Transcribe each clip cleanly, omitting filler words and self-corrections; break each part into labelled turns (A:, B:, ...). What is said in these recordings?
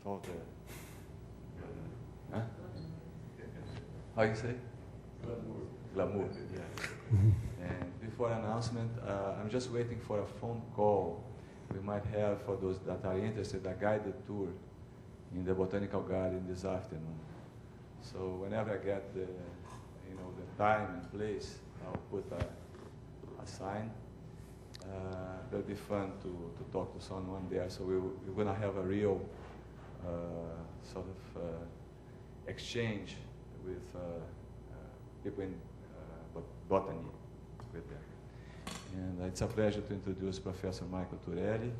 A: called huh? How you say? Glamour. Yeah. And before announcement, I'm just waiting for a phone call. We might have, for those that are interested, a guided tour in the botanical garden this afternoon. So whenever I get the time and place, I'll put a sign. It'll be fun to talk to someone there. So we're going to have a real sort of exchange with people in botany with them. And it's a pleasure to introduce Professor Michael Turelli.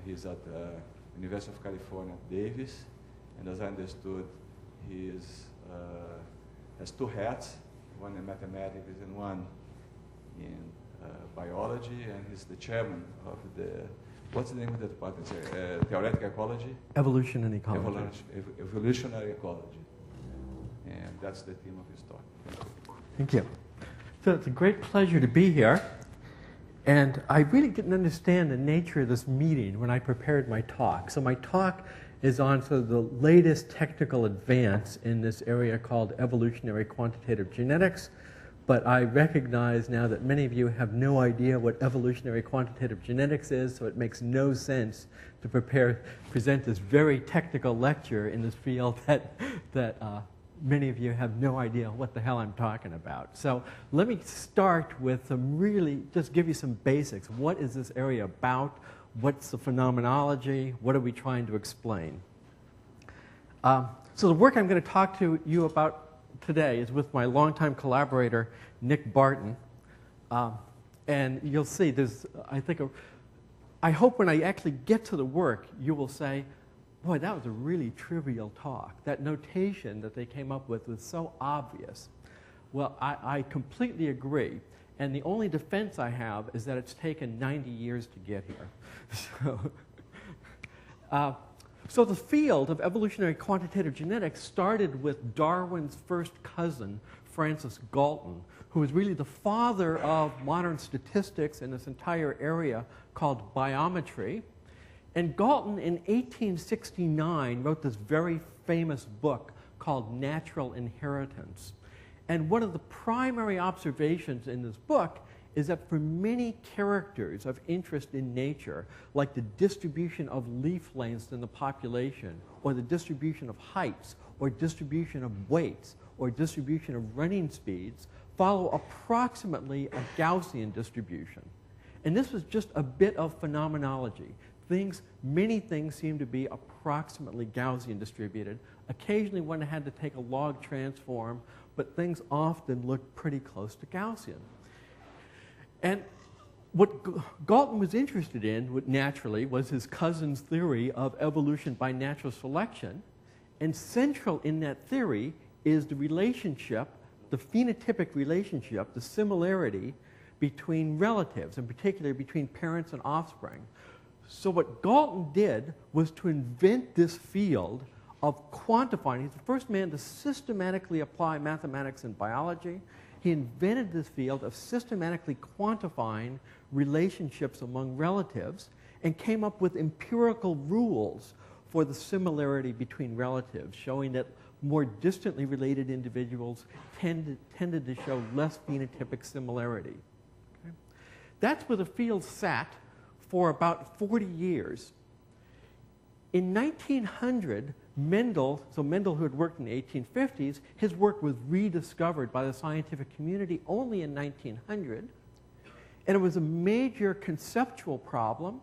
A: He's at the University of California, Davis. And as I understood, he has two hats, one in mathematics and one in biology, and he's the chairman of the, what's the name of the department? Theoretical ecology?
B: Evolutionary ecology.
A: Evolutionary ecology. And that's the theme of his talk.
B: Thank you. So it's a great pleasure to be here. And I really didn't understand the nature of this meeting when I prepared my talk. So my talk is on sort of the latest technical advance in this area called evolutionary quantitative genetics. But I recognize now that many of you have no idea what evolutionary quantitative genetics is, so it makes no sense to present this very technical lecture in this field that many of you have no idea what the hell I'm talking about. So let me start with some really, just give you some basics. What is this area about? What's the phenomenology? What are we trying to explain? So the work I'm going to talk to you about today is with my longtime collaborator, Nick Barton. And you'll see there's, I hope when I actually get to the work, you will say, boy, that was a really trivial talk. That notation that they came up with was so obvious. Well, I completely agree. And the only defense I have is that it's taken 90 years to get here. So the field of evolutionary quantitative genetics started with Darwin's first cousin, Francis Galton, who was really the father of modern statistics in this entire area called biometry. And Galton, in 1869, wrote this very famous book called Natural Inheritance. And one of the primary observations in this book is that for many characters of interest in nature, like the distribution of leaf lengths in the population, or the distribution of heights, or distribution of weights, or distribution of running speeds, follow approximately a Gaussian distribution. And this was just a bit of phenomenology. Many things seem to be approximately Gaussian distributed. Occasionally one had to take a log transform, but things often look pretty close to Gaussian. And what Galton was interested in, naturally, was his cousin's theory of evolution by natural selection. And central in that theory is the relationship, the phenotypic relationship, the similarity between relatives, in particular between parents and offspring. So what Galton did was to invent this field of quantifying. He's the first man to systematically apply mathematics in biology. He invented this field of systematically quantifying relationships among relatives and came up with empirical rules for the similarity between relatives, showing that more distantly related individuals tended to show less phenotypic similarity. Okay? That's where the field sat for about 40 years. In 1900, Mendel, who had worked in the 1850s, his work was rediscovered by the scientific community only in 1900. And it was a major conceptual problem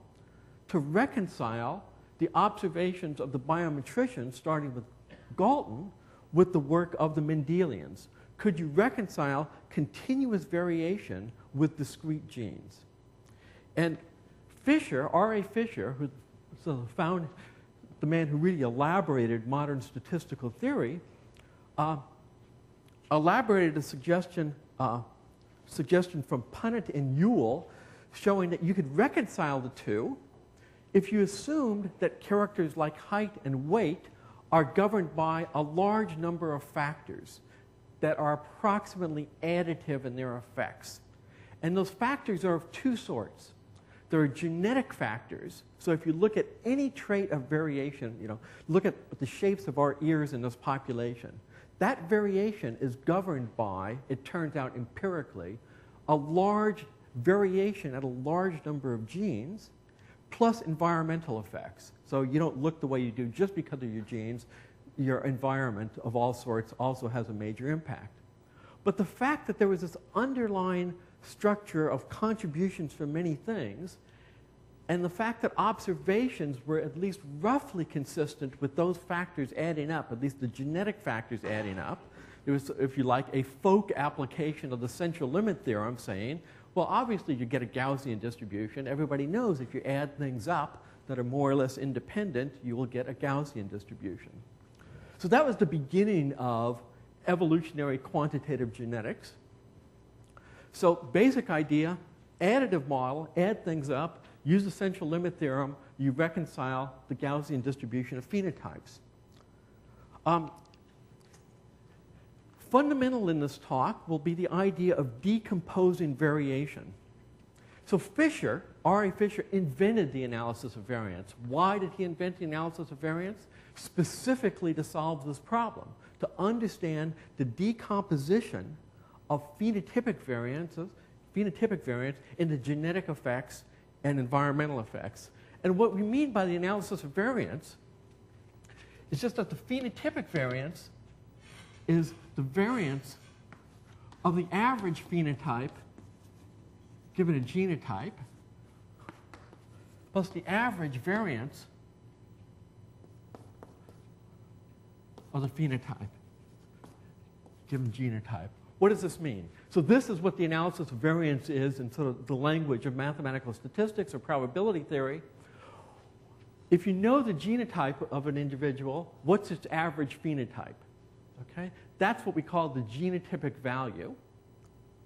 B: to reconcile the observations of the biometricians, starting with Galton, with the work of the Mendelians. Could you reconcile continuous variation with discrete genes? And Fisher, R.A. Fisher, who found the man who really elaborated modern statistical theory, elaborated a suggestion from Punnett and Ewell, showing that you could reconcile the two if you assumed that characters like height and weight are governed by a large number of factors that are approximately additive in their effects. And those factors are of two sorts. there are genetic factors. So if you look at any trait of variation, look at the shapes of our ears in this population, that variation is governed by, it turns out empirically, a large variation at a large number of genes plus environmental effects. So you don't look the way you do just because of your genes. Your environment of all sorts also has a major impact. But the fact that there was this underlying structure of contributions from many things, and the fact that observations were at least roughly consistent with those factors adding up, at least the genetic factors adding up. It was, if you like, a folk application of the central limit theorem saying, well, obviously you get a Gaussian distribution. Everybody knows if you add things up that are more or less independent, you will get a Gaussian distribution. So that was the beginning of evolutionary quantitative genetics. So basic idea, additive model, add things up, use the central limit theorem, you reconcile the Gaussian distribution of phenotypes. Fundamental in this talk will be the idea of decomposing variation. So Fisher, R.A. Fisher, invented the analysis of variance. Why did he invent the analysis of variance? Specifically to solve this problem, to understand the decomposition of phenotypic variance into genetic effects and environmental effects. And what we mean by the analysis of variance is just that the phenotypic variance is the variance of the average phenotype given a genotype plus the average variance of the phenotype given genotype. What does this mean? So this is what the analysis of variance is in sort of the language of mathematical statistics or probability theory. If you know the genotype of an individual, what's its average phenotype? Okay? That's what we call the genotypic value.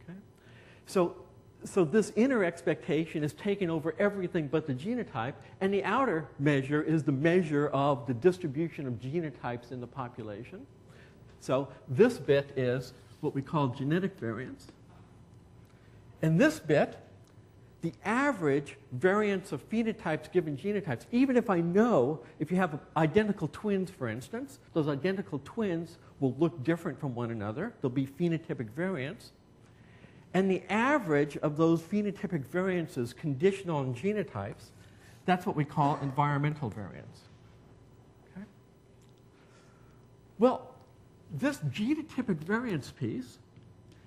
B: Okay? So this inner expectation is taking over everything but the genotype, and the outer measure is the measure of the distribution of genotypes in the population. So this bit is what we call genetic variance. And this bit, the average variance of phenotypes given genotypes, even if I know, if you have identical twins, for instance, those identical twins will look different from one another. There'll be phenotypic variance. And the average of those phenotypic variances conditional on genotypes, that's what we call environmental variance. Okay? Well, this genotypic variance piece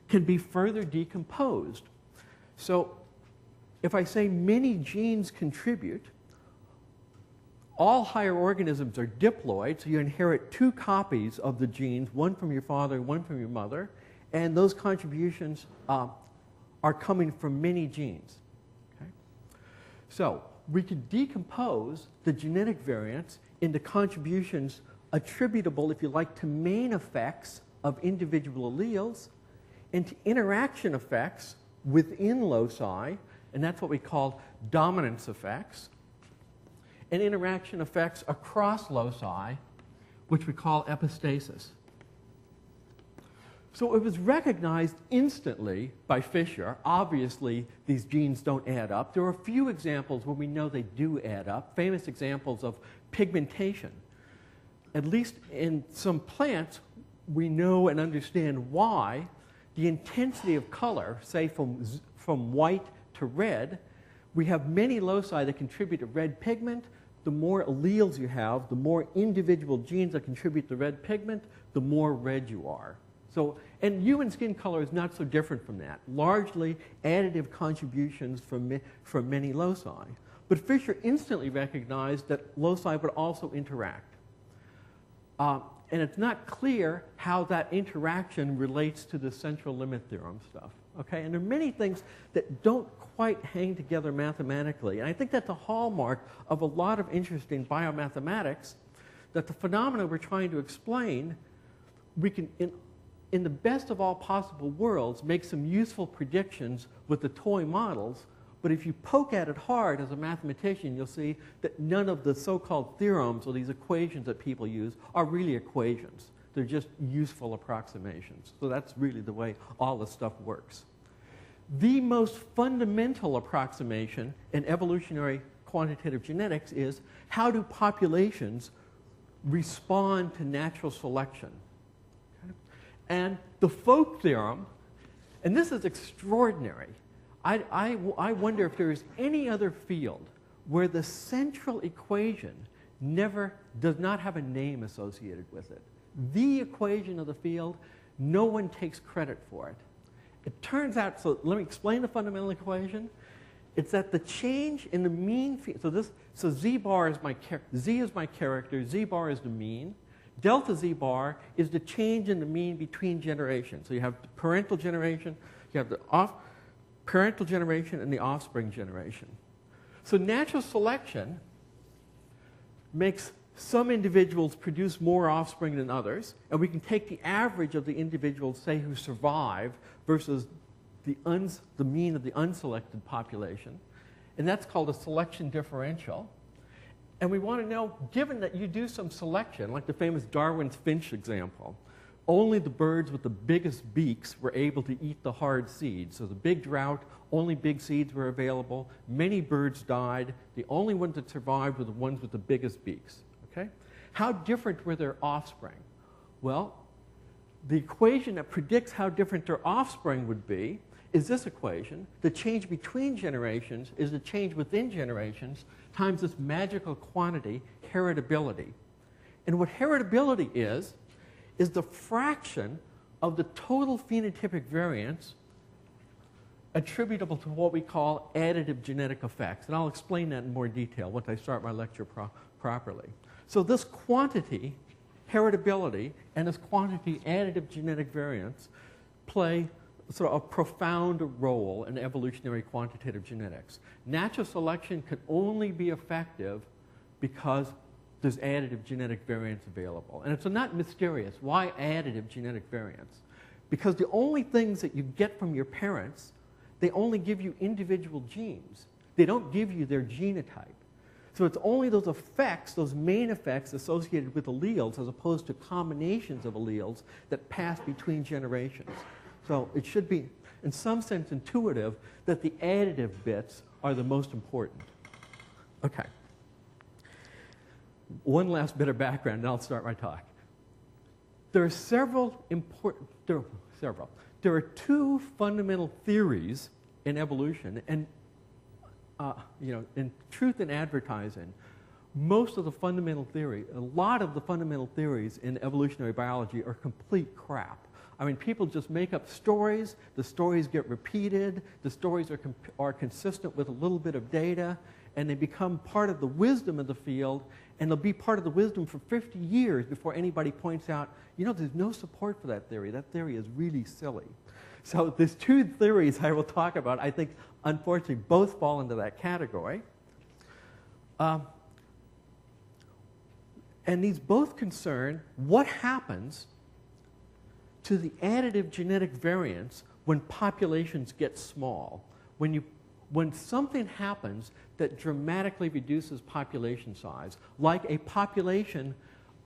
B: can be further decomposed. So if I say many genes contribute, all higher organisms are diploid, so you inherit two copies of the genes, one from your father, one from your mother, and those contributions are coming from many genes. Okay? So we could decompose the genetic variance into contributions attributable, if you like, to main effects of individual alleles, into interaction effects within loci, and that's what we call dominance effects, and interaction effects across loci, which we call epistasis. So it was recognized instantly by Fisher. Obviously, these genes don't add up. There are a few examples where we know they do add up, famous examples of pigmentation. At least in some plants, we know and understand why the intensity of color, say from white to red, we have many loci that contribute to red pigment. The more alleles you have, the more individual genes that contribute to red pigment, the more red you are. So, and human skin color is not so different from that. Largely additive contributions from many loci. But Fisher instantly recognized that loci would also interact. And it's not clear how that interaction relates to the central limit theorem stuff. Okay? And there are many things that don't quite hang together mathematically. And I think that's a hallmark of a lot of interest in biomathematics, that the phenomena we're trying to explain, we can, in the best of all possible worlds, make some useful predictions with the toy models. But if you poke at it hard as a mathematician, you'll see that none of the so-called theorems or these equations that people use are really equations. They're just useful approximations. So that's really the way all this stuff works. The most fundamental approximation in evolutionary quantitative genetics is how do populations respond to natural selection? Okay? And the Folk theorem, and this is extraordinary. I wonder if there is any other field where the central equation does not have a name associated with it. The equation of the field, no one takes credit for it. It turns out, so let me explain the fundamental equation. It's that the change in the mean field, so Z bar is Z is my character, Z bar is the mean. Delta Z bar is the change in the mean between generations. So you have the parental generation, you have the parental generation and the offspring generation. So natural selection makes some individuals produce more offspring than others, and we can take the average of the individuals, say, who survive versus the mean of the unselected population, and that's called a selection differential. And we want to know, given that you do some selection, like the famous Darwin's finch example, only the birds with the biggest beaks were able to eat the hard seeds. So the big drought, only big seeds were available. Many birds died. The only ones that survived were the ones with the biggest beaks. Okay? How different were their offspring? Well, the equation that predicts how different their offspring would be is this equation. The change between generations is the change within generations times this magical quantity, heritability. And what heritability is the fraction of the total phenotypic variance attributable to what we call additive genetic effects. And I'll explain that in more detail once I start my lecture properly. So this quantity, heritability, and this quantity, additive genetic variance, play sort of a profound role in evolutionary quantitative genetics. Natural selection can only be effective because there's additive genetic variance available. And it's not mysterious. Why additive genetic variance? Because the only things that you get from your parents, they only give you individual genes. They don't give you their genotype. So it's only those effects, those main effects associated with alleles, as opposed to combinations of alleles that pass between generations. So it should be, in some sense, intuitive that the additive bits are the most important. Okay. One last bit of background, and I'll start my talk. There are there are two fundamental theories in evolution, and in truth in advertising, most of the fundamental theory, a lot of the fundamental theories in evolutionary biology are complete crap. I mean, people just make up stories, the stories get repeated, the stories are consistent with a little bit of data, and they become part of the wisdom of the field, and they'll be part of the wisdom for 50 years before anybody points out, there's no support for that theory. That theory is really silly. So there's two theories I will talk about. I think, unfortunately, both fall into that category. And these both concern what happens to the additive genetic variance when populations get small, when something happens that dramatically reduces population size, like a population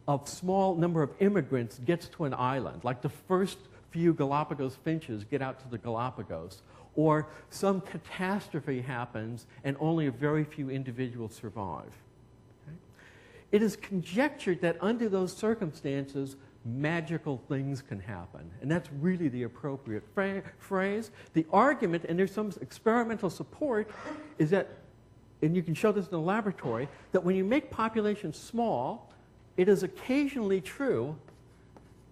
B: of small number of immigrants gets to an island, like the first few Galapagos finches get out to the Galapagos, or some catastrophe happens and only a very few individuals survive. Okay? It is conjectured that under those circumstances, magical things can happen. And that's really the appropriate phrase. The argument, and there's some experimental support, is that, and you can show this in the laboratory, that when you make populations small, it is occasionally true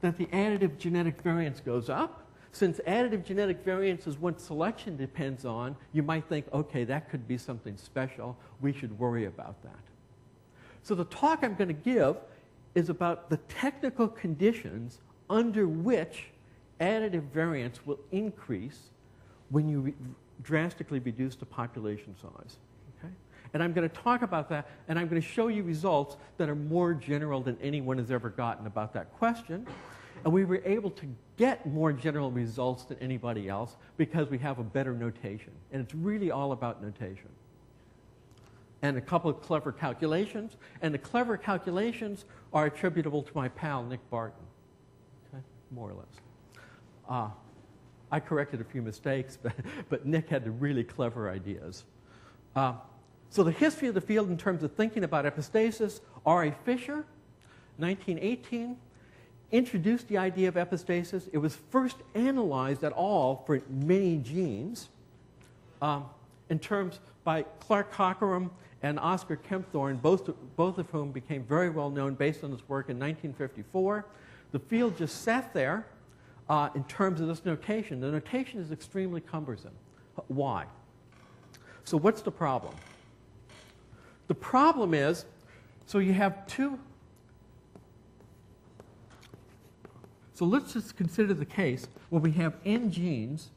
B: that the additive genetic variance goes up. Since additive genetic variance is what selection depends on, you might think, okay, that could be something special. We should worry about that. So the talk I'm going to give is about the technical conditions under which additive variance will increase when you drastically reduce the population size. Okay? And I'm going to talk about that, and I'm going to show you results that are more general than anyone has ever gotten about that question. And we were able to get more general results than anybody else because we have a better notation. And it's really all about notation. And a couple of clever calculations. And the clever calculations are attributable to my pal, Nick Barton. Okay? More or less. I corrected a few mistakes, but Nick had the really clever ideas. So the history of the field in terms of thinking about epistasis, R.A. Fisher, 1918, introduced the idea of epistasis. It was first analyzed at all for many genes in terms by Clark Cockerham and Oscar Kempthorne, both of whom became very well known based on this work in 1954. The field just sat there in terms of this notation. The notation is extremely cumbersome. Why? So what's the problem? The problem is, so you have two. So let's just consider the case where we have n genes,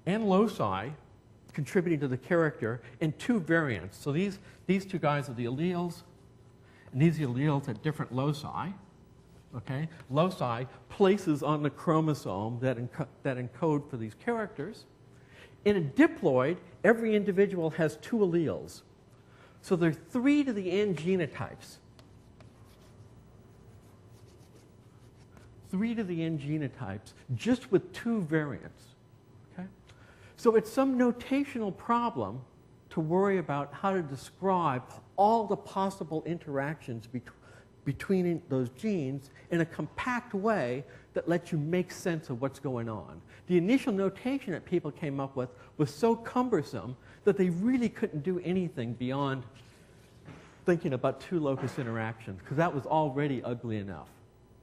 B: n loci contributing to the character, and two variants. So these two guys are the alleles, and these are the alleles at different loci. Okay? Loci, places on the chromosome that encode for these characters. In a diploid, every individual has two alleles. So there are 3 to the n genotypes. 3 to the n genotypes, just with 2 variants. Okay? So it's some notational problem to worry about how to describe all the possible interactions between those genes in a compact way that lets you make sense of what's going on. The initial notation that people came up with was so cumbersome that they really couldn't do anything beyond thinking about 2 locus interactions, because that was already ugly enough.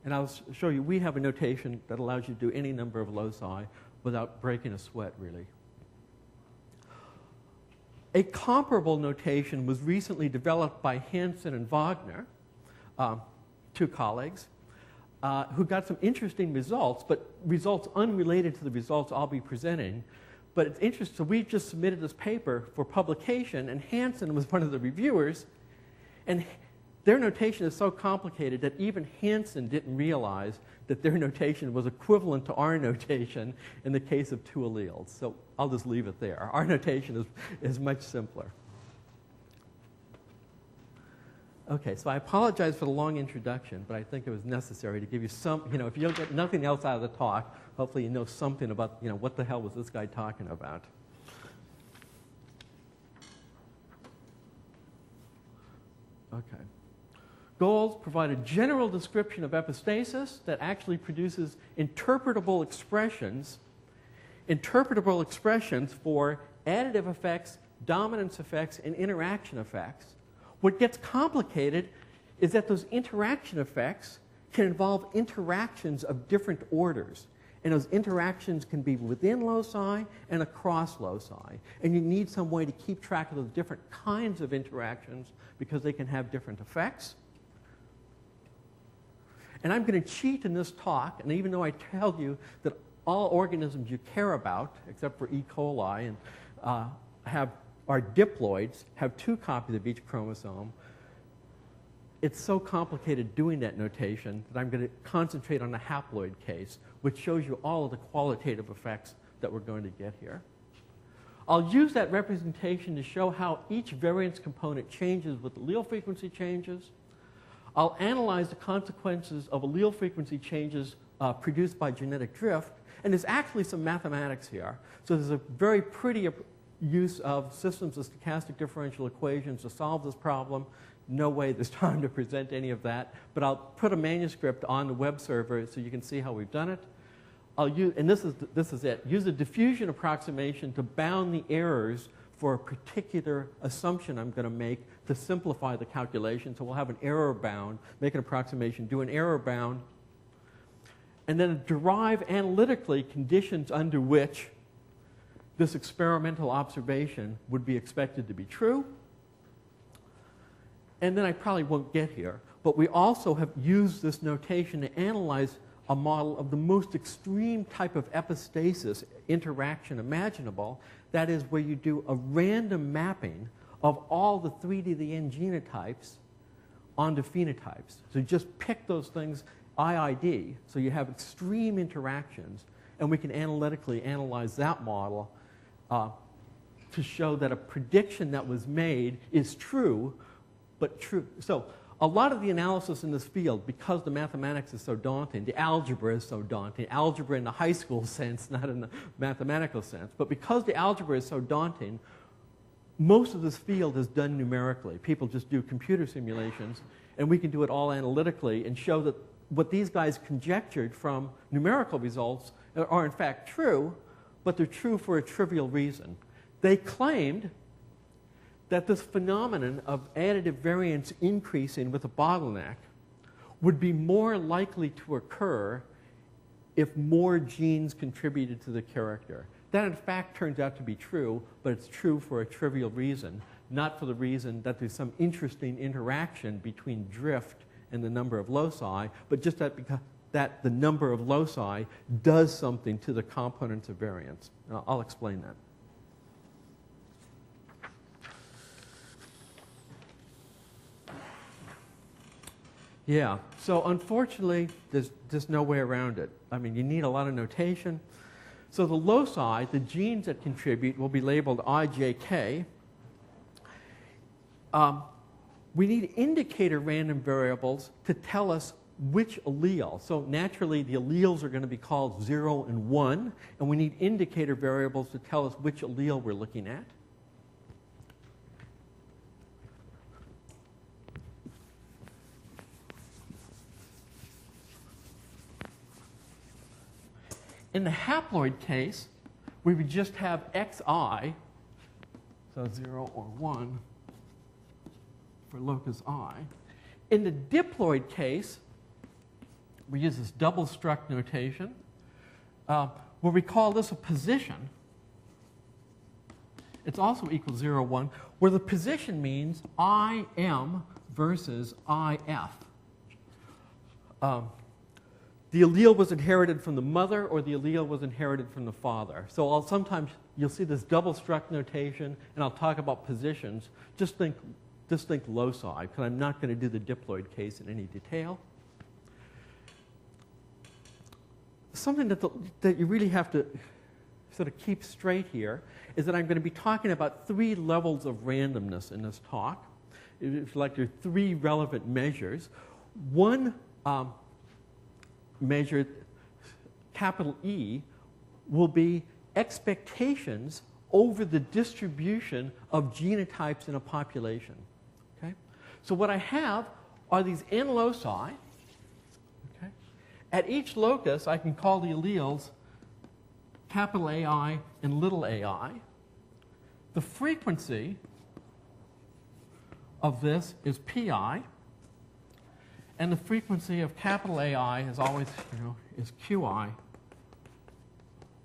B: And I'll show you, we have a notation that allows you to do any number of loci without breaking a sweat, really. A comparable notation was recently developed by Hansen and Wagner, 2 colleagues, who got some interesting results, but results unrelated to the results I'll be presenting. But it's interesting, so we just submitted this paper for publication, and Hansen was one of the reviewers, and their notation is so complicated that even Hansen didn't realize that their notation was equivalent to our notation in the case of 2 alleles. So I'll just leave it there. Our notation is much simpler. Okay, so I apologize for the long introduction, but I think it was necessary to give you some, if you don't get nothing else out of the talk, hopefully you know something about, what the hell was this guy talking about. Okay. Goals provide a general description of epistasis that actually produces interpretable expressions for additive effects, dominance effects, and interaction effects. What gets complicated is that those interaction effects can involve interactions of different orders. And those interactions can be within loci and across loci. And you need some way to keep track of those different kinds of interactions because they can have different effects. And I'm going to cheat in this talk, and even though I tell you that all organisms you care about, except for E. coli, and are diploids, have 2 copies of each chromosome, it's so complicated doing that notation that I'm going to concentrate on the haploid case, which shows you all of the qualitative effects that we're going to get here. I'll use that representation to show how each variance component changes with allele frequency changes. I'll analyze the consequences of allele frequency changes produced by genetic drift, and there's actually some mathematics here. So there's a very pretty use of systems of stochastic differential equations to solve this problem. No way there's time to present any of that, but I'll put a manuscript on the web server so you can see how we've done it. I'll use, and this is it, use a diffusion approximation to bound the errors for a particular assumption I'm going to make to simplify the calculation. So we'll have an error bound, make an approximation, do an error bound, and then derive analytically conditions under which this experimental observation would be expected to be true. And then I probably won't get here, but we also have used this notation to analyze a model of the most extreme type of epistasis interaction imaginable. That is where you do a random mapping of all the 3 to the n genotypes onto phenotypes. So you just pick those things IID, so you have extreme interactions, and we can analytically analyze that model to show that a prediction that was made is true, but true. So a lot of the analysis in this field, because the mathematics is so daunting, the algebra is so daunting, algebra in the high school sense, not in the mathematical sense, but because the algebra is so daunting, most of this field is done numerically. People just do computer simulations, and we can do it all analytically and show that what these guys conjectured from numerical results are in fact true, but they're true for a trivial reason. They claimed that this phenomenon of additive variance increasing with a bottleneck would be more likely to occur if more genes contributed to the character. That, in fact, turns out to be true, but it's true for a trivial reason, not for the reason that there's some interesting interaction between drift and the number of loci, but just that because that the number of loci does something to the components of variance. I'll explain that. Yeah, so unfortunately, there's no way around it. I mean, you need a lot of notation. So the loci, the genes that contribute, will be labeled I, J, K. We need indicator random variables to tell us which allele. So naturally, the alleles are going to be called 0 and 1, and we need indicator variables to tell us which allele we're looking at. In the haploid case, we would just have xi, so 0 or 1 for locus I. In the diploid case, we use this double struct notation, where we call this a position. It's also equal 0, 1, where the position means IM versus IF. The allele was inherited from the mother, or the allele was inherited from the father. So sometimes you'll see this double struct notation, and I'll talk about positions. Just think loci, because I'm not going to do the diploid case in any detail. Something that you really have to sort of keep straight here is that I'm going to be talking about 3 levels of randomness in this talk. If you like, there are 3 relevant measures. One measure, capital E, will be expectations over the distribution of genotypes in a population. Okay? So what I have are these n loci. Okay? At each locus, I can call the alleles capital AI and little ai. The frequency of this is pi. And the frequency of capital AI is always, is qi,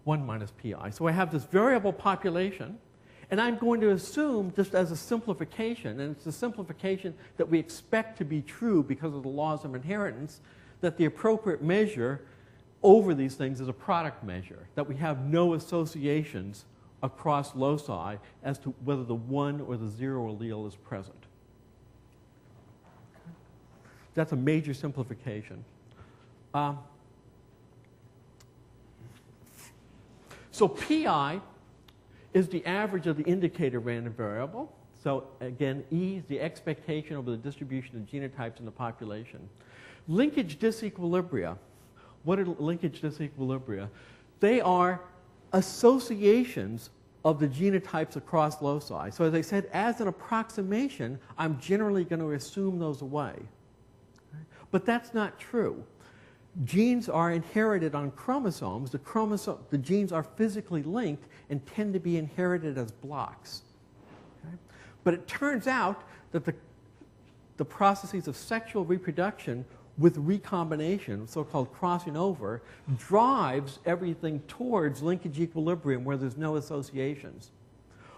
B: 1 minus pi. So I have this variable population, and I'm going to assume, just as a simplification, and it's a simplification that we expect to be true because of the laws of inheritance, that the appropriate measure over these things is a product measure, that we have no associations across loci as to whether the 1 or the 0 allele is present. That's a major simplification. So pi is the average of the indicator random variable. So again, E is the expectation over the distribution of genotypes in the population. Linkage disequilibria. What are linkage disequilibria? They are associations of the genotypes across loci. So as I said, as an approximation, I'm generally going to assume those away. But that's not true. Genes are inherited on chromosomes. The genes are physically linked and tend to be inherited as blocks. Okay? But it turns out that the processes of sexual reproduction with recombination, so-called crossing over, drives everything towards linkage equilibrium where there's no associations.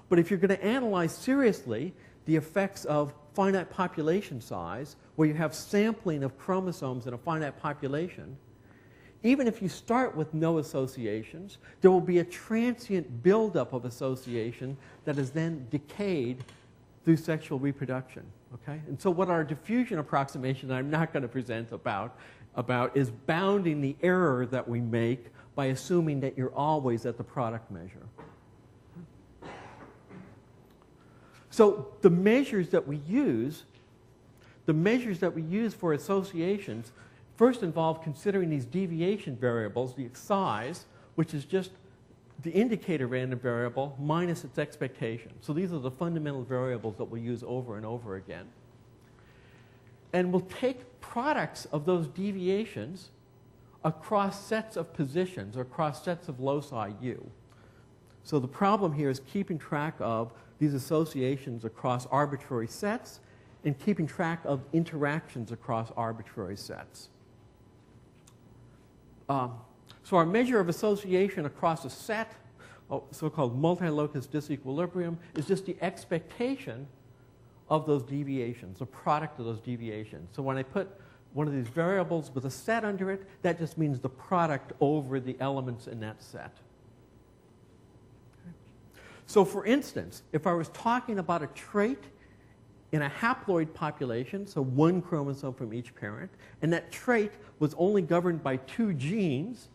B: But if you're going to analyze seriously the effects of finite population size, where you have sampling of chromosomes in a finite population, even if you start with no associations, there will be a transient buildup of association that is then decayed through sexual reproduction. Okay? And so what our diffusion approximation, I'm not going to present about is bounding the error that we make by assuming that you're always at the product measure. So the measures that we use the measures that we use for associations first involve considering these deviation variables, the size, which is just the indicator random variable minus its expectation. So these are the fundamental variables that we'll use over and over again. And we'll take products of those deviations across sets of positions or across sets of loci U. So the problem here is keeping track of these associations across arbitrary sets and keeping track of interactions across arbitrary sets. So our measure of association across a set, so-called multilocus disequilibrium, is just the expectation of those deviations, the product of those deviations. So when I put one of these variables with a set under it, that just means the product over the elements in that set. So for instance, if I was talking about a trait in a haploid population, so one chromosome from each parent, and that trait was only governed by 2 genes,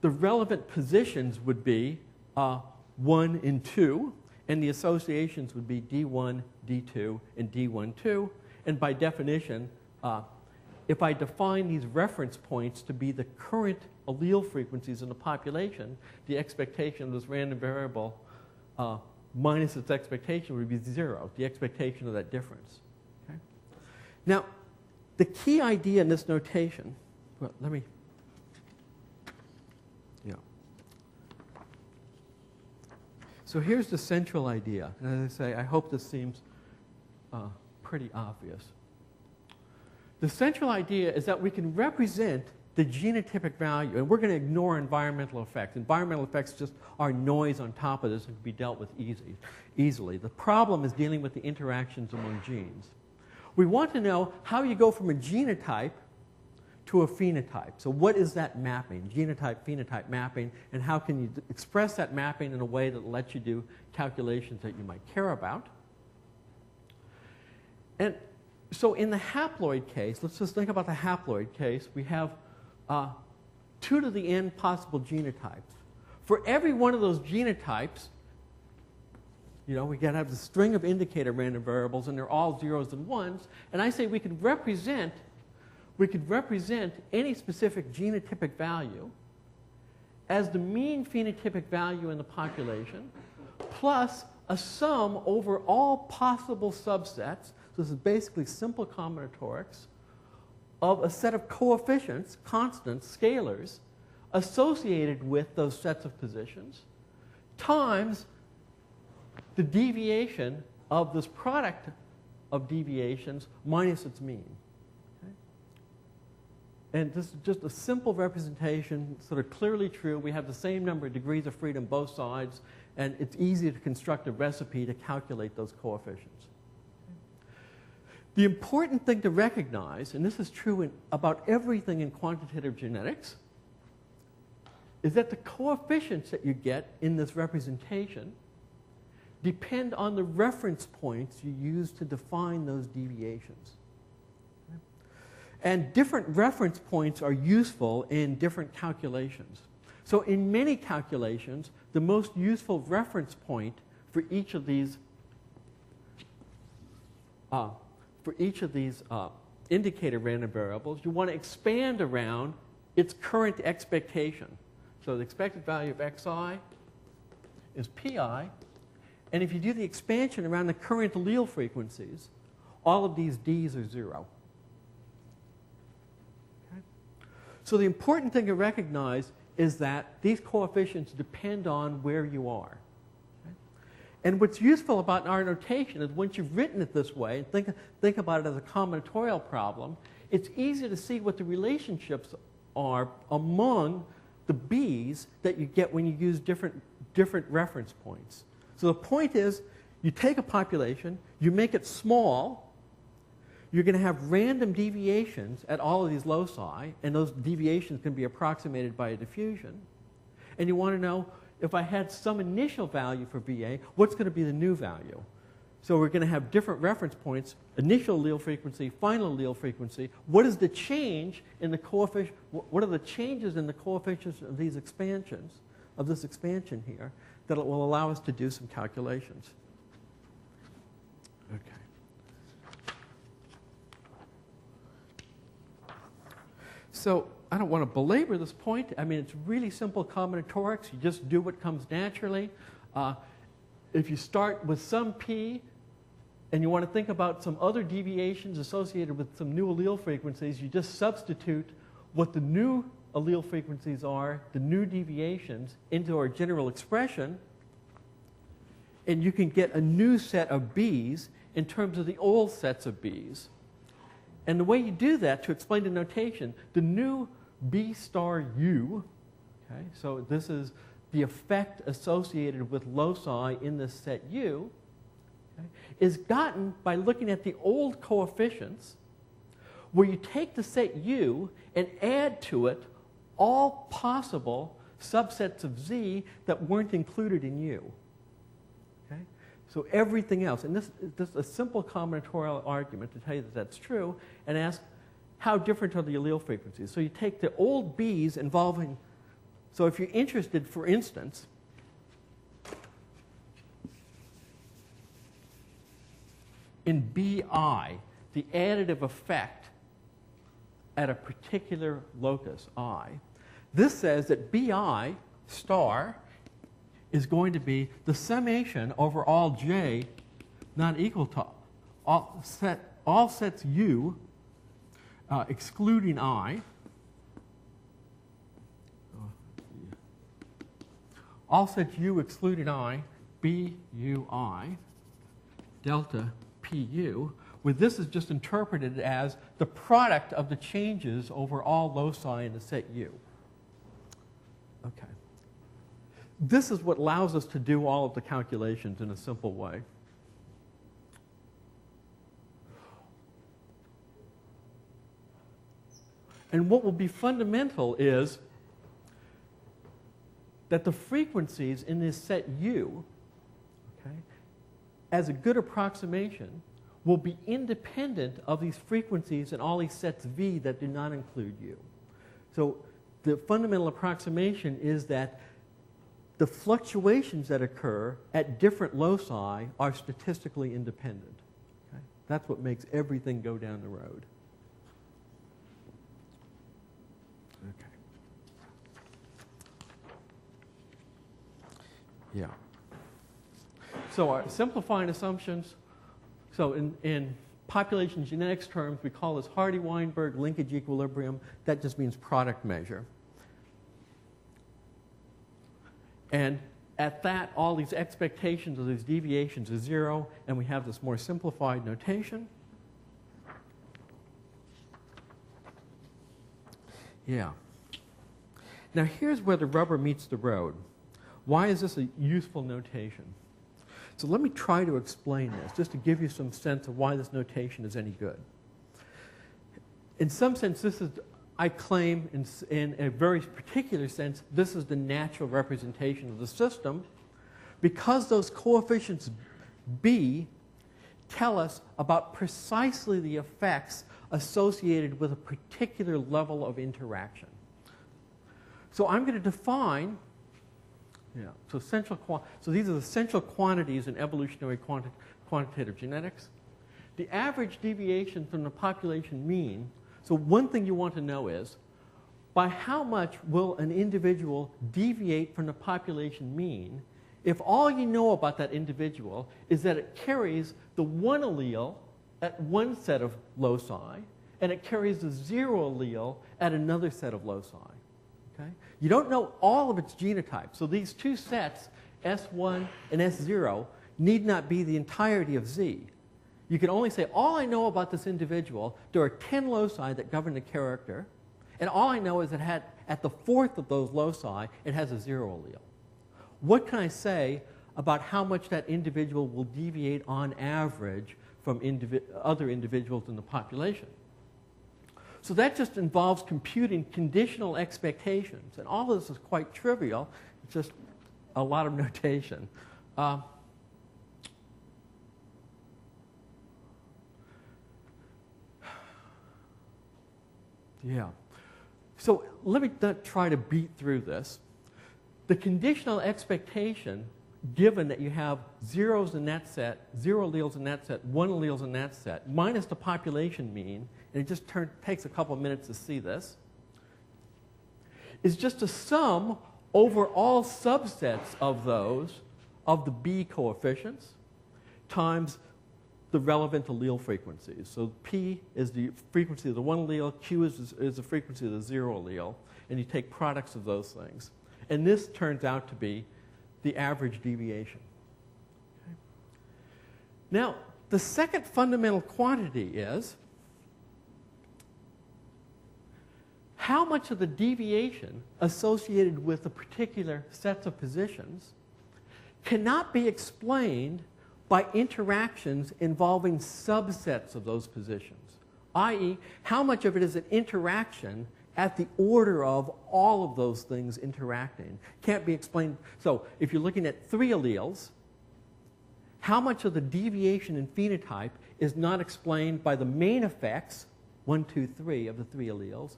B: the relevant positions would be 1 and 2, and the associations would be D1, D2, and D1, 2. And by definition, if I define these reference points to be the current allele frequencies in the population, the expectation of this random variable minus its expectation would be 0, the expectation of that difference. Okay? Now, the key idea in this notation, well, So here's the central idea. And as I say, I hope this seems pretty obvious. The central idea is that we can represent the genotypic value, and we're going to ignore environmental effects. Environmental effects just are noise on top of this and can be dealt with easily. The problem is dealing with the interactions among genes. We want to know how you go from a genotype to a phenotype. So what is that mapping, genotype-phenotype mapping, and how can you express that mapping in a way that lets you do calculations that you might care about? And so in the haploid case, let's just think about the haploid case. We have 2 to the n possible genotypes. For every one of those genotypes, we got to have the string of indicator random variables, and they're all 0s and 1s. And I say we could represent any specific genotypic value as the mean phenotypic value in the population plus a sum over all possible subsets. So this is basically simple combinatorics of a set of coefficients, constants, scalars, associated with those sets of positions times the deviation of this product of deviations minus its mean. And this is just a simple representation, sort of clearly true. We have the same number of degrees of freedom both sides, and it's easy to construct a recipe to calculate those coefficients. The important thing to recognize, and this is true in about everything in quantitative genetics, is that the coefficients that you get in this representation depend on the reference points you use to define those deviations. And different reference points are useful in different calculations. So in many calculations, the most useful reference point for each of these indicator random variables, you want to expand around its current expectation. So the expected value of xi is pi. And if you do the expansion around the current allele frequencies, all of these d's are 0. So the important thing to recognize is that these coefficients depend on where you are. Okay? And what's useful about our notation is once you've written it this way, think about it as a combinatorial problem, it's easy to see what the relationships are among the b's that you get when you use different reference points. So the point is, you take a population, you make it small, you're going to have random deviations at all of these loci, and those deviations can be approximated by a diffusion. And you want to know, if I had some initial value for VA, what's going to be the new value? So we're going to have different reference points, initial allele frequency, final allele frequency. What is the change in the coefficient? What are the changes in the coefficients of these expansions, of this expansion here, that will allow us to do some calculations? Okay. So I don't want to belabor this point. I mean, it's really simple combinatorics. You just do what comes naturally. If you start with some p, and you want to think about some other deviations associated with some new allele frequencies, you just substitute what the new allele frequencies are, the new deviations, into our general expression, and you can get a new set of b's in terms of the old sets of b's. And the way you do that, to explain the notation, the new b star u, okay, so this is the effect associated with loci in this set u, okay, is gotten by looking at the old coefficients, where you take the set u and add to it all possible subsets of z that weren't included in u. Okay? So everything else, and this is a simple combinatorial argument to tell you that that's true, and ask how different are the allele frequencies. So you take the old b's involving, so if you're interested, for instance, in bi, the additive effect at a particular locus I, this says that bi star is going to be the summation over all j not equal to all sets u excluding I, all sets u excluding I, bui delta pu, where this is just interpreted as the product of the changes over all loci in the set U. Okay. This is what allows us to do all of the calculations in a simple way. And what will be fundamental is that the frequencies in this set U, okay, as a good approximation, will be independent of these frequencies in all these sets V that do not include U. So the fundamental approximation is that the fluctuations that occur at different loci are statistically independent. Okay? That's what makes everything go down the road. Okay. Yeah. So our simplifying assumptions. So in population genetics terms, we call this Hardyweinberg linkage equilibrium. That just means product measure. And at that, all these expectations of these deviations are 0, and we have this more simplified notation. Yeah. Now here's where the rubber meets the road. Why is this a useful notation? So let me try to explain this, just to give you some sense of why this notation is any good. In some sense, this is, I claim, in a very particular sense, this is the natural representation of the system, because those coefficients B tell us about precisely the effects associated with a particular level of interaction. So I'm going to define, so these are the essential quantities in evolutionary quantitative genetics. The average deviation from the population mean, so one thing you want to know is, by how much will an individual deviate from the population mean if all you know about that individual is that it carries the one allele at one set of loci, and it carries the 0 allele at another set of loci. Okay? You don't know all of its genotypes. So these two sets, S1 and S0, need not be the entirety of Z. You can only say, all I know about this individual, there are 10 loci that govern the character, and all I know is that at the fourth of those loci, it has a 0 allele. What can I say about how much that individual will deviate on average from other individuals in the population? So that just involves computing conditional expectations. And all of this is quite trivial. It's just a lot of notation. Yeah. So let me not try to beat through this. The conditional expectation, given that you have zeros in that set, 0 alleles in that set, 1 alleles in that set, minus the population mean, and it just takes a couple of minutes to see this. is just a sum over all subsets of those, of the B coefficients, times the relevant allele frequencies. So P is the frequency of the one allele, Q is the frequency of the zero allele, and you take products of those things. And this turns out to be the average deviation. Okay. Now, the second fundamental quantity is how much of the deviation associated with a particular set of positions cannot be explained by interactions involving subsets of those positions, i.e., how much of it is an interaction at the order of all of those things interacting. Can't be explained. So if you're looking at 3 alleles, how much of the deviation in phenotype is not explained by the main effects, 1, 2, 3 of the 3 alleles,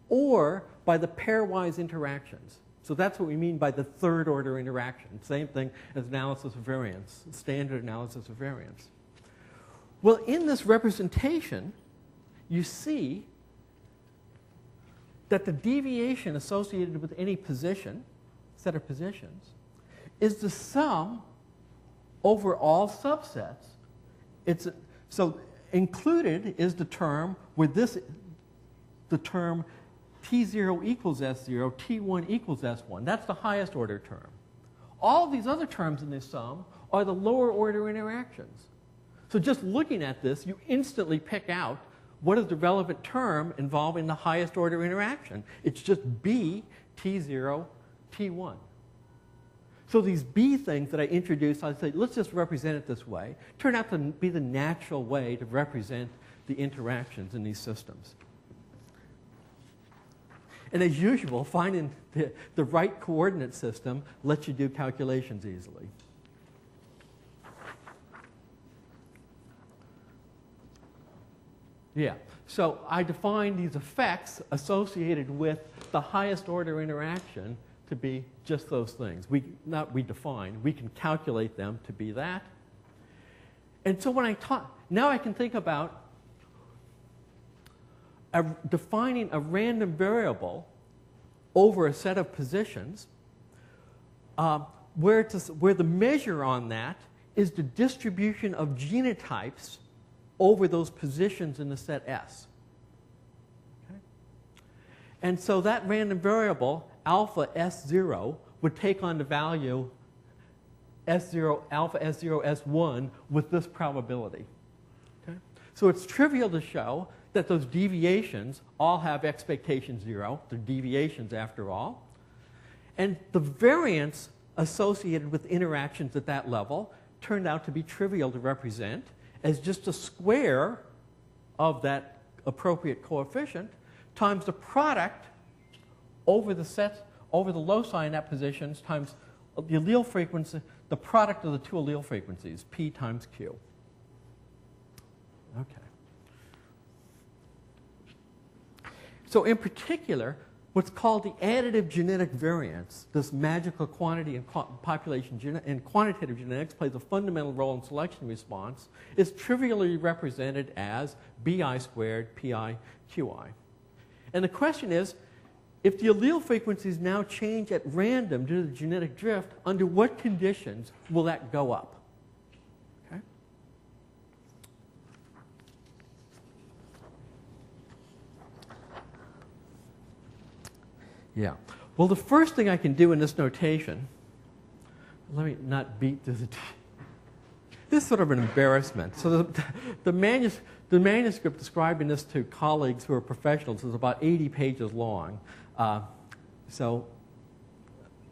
B: or by the pairwise interactions. So that's what we mean by the third order interaction. Same thing as analysis of variance, standard analysis of variance. Well, in this representation, you see that the deviation associated with any position, set of positions, is the sum over all subsets. So included is the term where the term T0 equals S0, T1 equals S1. That's the highest order term. All of these other terms in this sum are the lower order interactions. So just looking at this, you instantly pick out what is the relevant term involving the highest order interaction. It's just B, T0, T1. So these B things that I introduced, I say, let's just represent it this way, turn out to be the natural way to represent the interactions in these systems. And as usual, finding the right coordinate system lets you do calculations easily. Yeah, so I define these effects associated with the highest order interaction to be just those things. We can calculate them to be that. And so when I talk, now I can think about defining a random variable over a set of positions where the measure on that is the distribution of genotypes over those positions in the set S. Okay? And so that random variable, alpha S0, would take on the value S0, alpha S0, S1 with this probability. Okay? So it's trivial to show that those deviations all have expectation 0. They're deviations after all. And the variance associated with interactions at that level turned out to be trivial to represent as just a square of that appropriate coefficient times the product over the set, over the loci in that positions times the allele frequency, the product of the two allele frequencies, P times Q. Okay. So in particular, what's called the additive genetic variance, this magical quantity in population and quantitative genetics plays a fundamental role in selection response, is trivially represented as BI squared PI QI. And the question is, if the allele frequencies now change at random due to the genetic drift, under what conditions will that go up? Okay? Yeah. Well, the first thing I can do in this notation, let me not beat this. This is sort of an embarrassment. So the manuscript describing this to colleagues who are professionals is about 80 pages long. So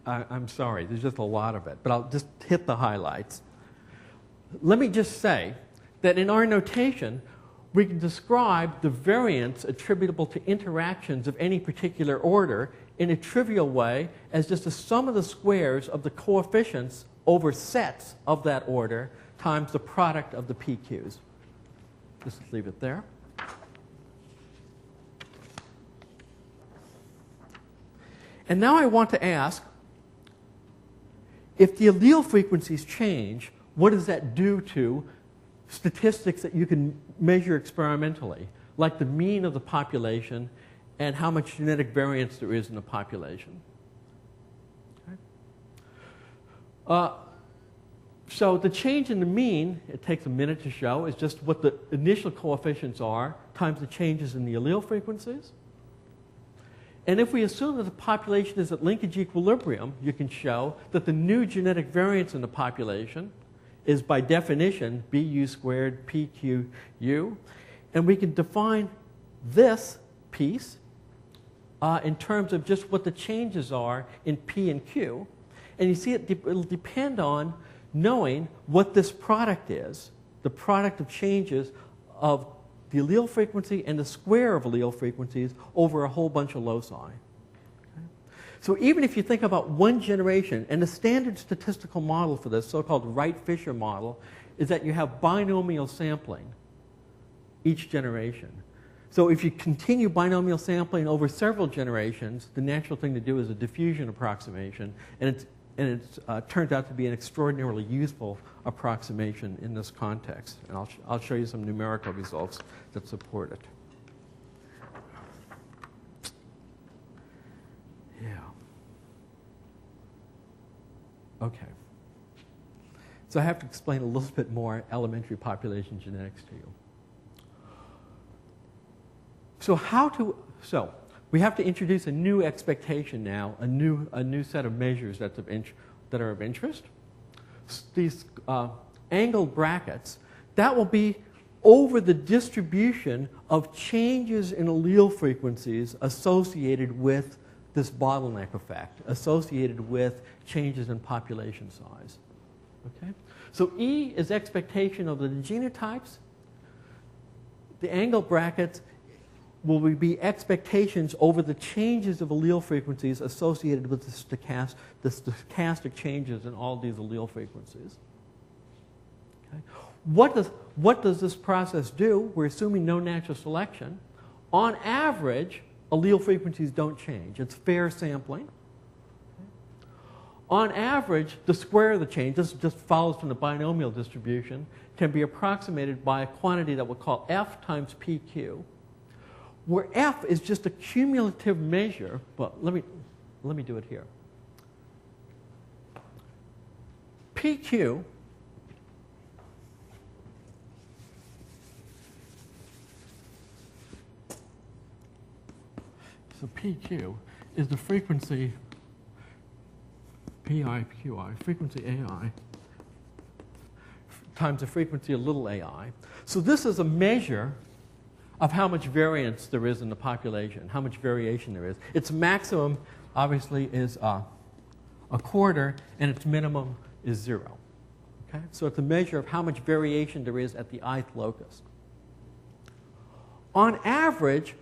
B: I'm sorry, there's just a lot of it, but I'll just hit the highlights. Let me just say that in our notation, we can describe the variance attributable to interactions of any particular order in a trivial way as just a sum of the squares of the coefficients over sets of that order times the product of the PQs. Just leave it there. And now I want to ask, if the allele frequencies change, what does that do to statistics that you can measure experimentally, like the mean of the population and how much genetic variance there is in the population. Okay. So the change in the mean, it takes a minute to show, is just what the initial coefficients are times the changes in the allele frequencies. And if we assume that the population is at linkage equilibrium, you can show that the new genetic variance in the population is by definition BU squared PQU. And we can define this piece in terms of just what the changes are in P and Q. And you see it'll depend on knowing what this product is, the product of changes of the allele frequency and the square of allele frequencies over a whole bunch of loci. Okay? So even if you think about one generation, and the standard statistical model for this, so-called Wright-Fisher model, is that you have binomial sampling each generation. So if you continue binomial sampling over several generations, the natural thing to do is a diffusion approximation, and it turns out to be an extraordinarily useful approximation in this context. And I'll show you some numerical results that support it. Yeah. Okay. So I have to explain a little bit more elementary population genetics to you. So we have to introduce a new expectation now, a new set of measures that are of interest. These angled brackets, that will be over the distribution of changes in allele frequencies associated with this bottleneck effect, associated with changes in population size. Okay? So E is expectation of the genotypes. The angled brackets will be expectations over the changes of allele frequencies associated with the stochastic changes in all these allele frequencies. Okay. What does this process do? We're assuming no natural selection. On average, allele frequencies don't change. It's fair sampling. Okay. On average, the square of the change, this just follows from the binomial distribution, can be approximated by a quantity that we'll call F times PQ, where F is just a cumulative measure. Well, let me do it here. PQ so PQ is the frequency PIQI, frequency AI, times the frequency of little ai. So this is a measure of how much variance there is in the population, how much variation there is. Its maximum, obviously, is a quarter, and its minimum is 0. Okay? So it's a measure of how much variation there is at the ith locus. On average,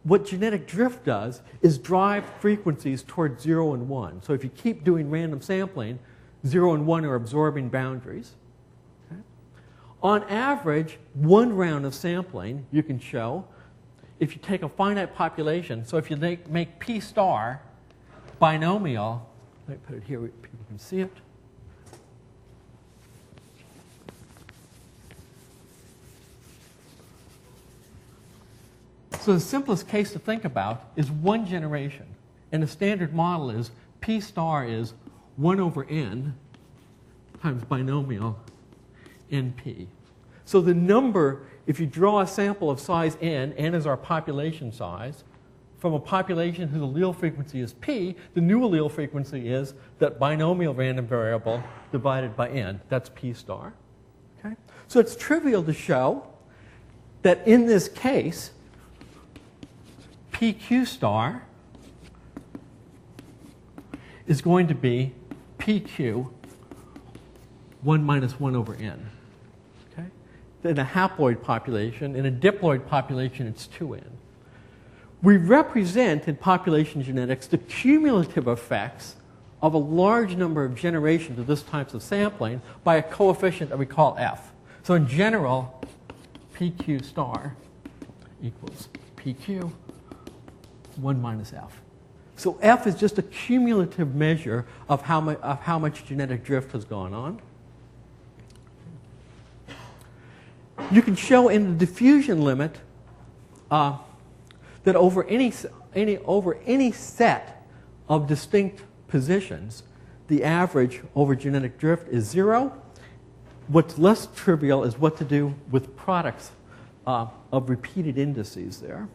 B: what genetic drift does is drive frequencies towards 0 and 1. So if you keep doing random sampling, 0 and 1 are absorbing boundaries. On average, one round of sampling, you can show, if you take a finite population, so if you make P star binomial, let me put it here where people can see it. So the simplest case to think about is one generation. And the standard model is P star is 1 over n times binomial NP. So the number, if you draw a sample of size n is our population size, from a population whose allele frequency is P, the new allele frequency is that binomial random variable divided by n. That's P star. Okay? So it's trivial to show that in this case, PQ star is going to be PQ 1 minus 1 over n. Okay? In a haploid population, in a diploid population, it's 2n. We represent in population genetics the cumulative effects of a large number of generations of this type of sampling by a coefficient that we call f. So in general, PQ star equals PQ 1 minus f. So f is just a cumulative measure of how much genetic drift has gone on. You can show in the diffusion limit that over any set of distinct positions, the average over genetic drift is 0. What's less trivial is what to do with products of repeated indices there.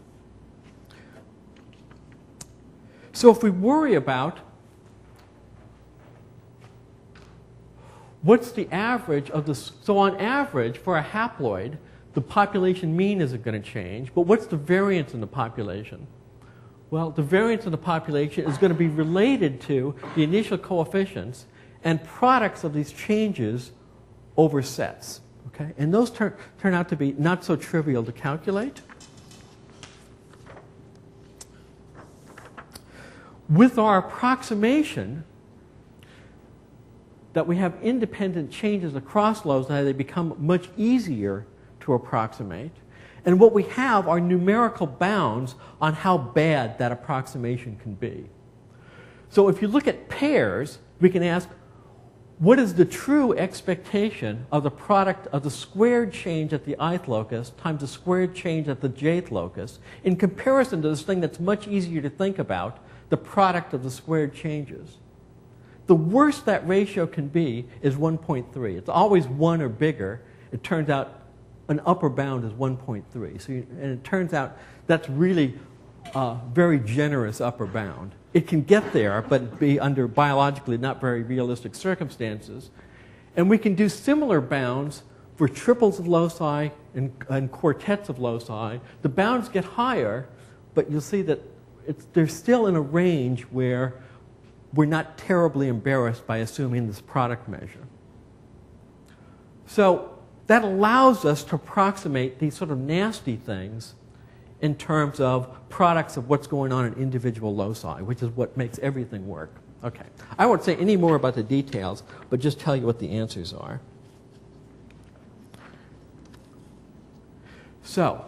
B: So if we worry about what's the average of the, so on average for a haploid, the population mean isn't going to change, but what's the variance in the population? Well, the variance in the population is going to be related to the initial coefficients and products of these changes over sets. Okay? And those turn out to be not so trivial to calculate. With our approximation that we have independent changes across loci, they become much easier to approximate. And what we have are numerical bounds on how bad that approximation can be. So if you look at pairs, we can ask, what is the true expectation of the product of the squared change at the ith locus times the squared change at the jth locus in comparison to this thing that's much easier to think about, the product of the squared changes? The worst that ratio can be is 1.3. It's always 1 or bigger. It turns out an upper bound is 1.3. So and it turns out that's really a very generous upper bound. It can get there, but be under biologically not very realistic circumstances. And we can do similar bounds for triples of loci and quartets of loci. The bounds get higher, but you'll see that they're still in a range where we're not terribly embarrassed by assuming this product measure. So that allows us to approximate these sort of nasty things in terms of products of what's going on in individual loci, which is what makes everything work. Okay. I won't say any more about the details, but just tell you what the answers are. So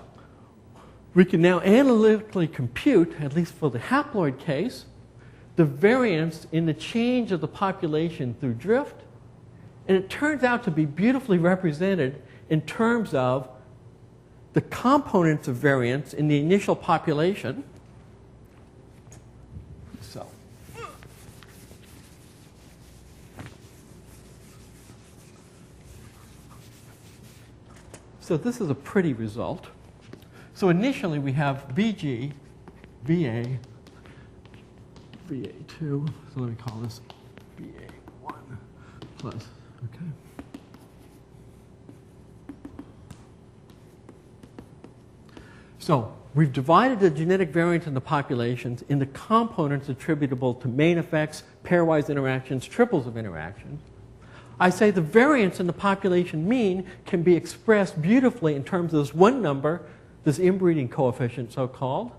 B: we can now analytically compute, at least for the haploid case, the variance in the change of the population through drift. And it turns out to be beautifully represented in terms of the components of variance in the initial population. So this is a pretty result. So initially we have VG, VA, VA2, so let me call this VA1 plus, okay. So we've divided the genetic variance in the populations into components attributable to main effects, pairwise interactions, triples of interactions. I say the variance in the population mean can be expressed beautifully in terms of this one number, this inbreeding coefficient so-called,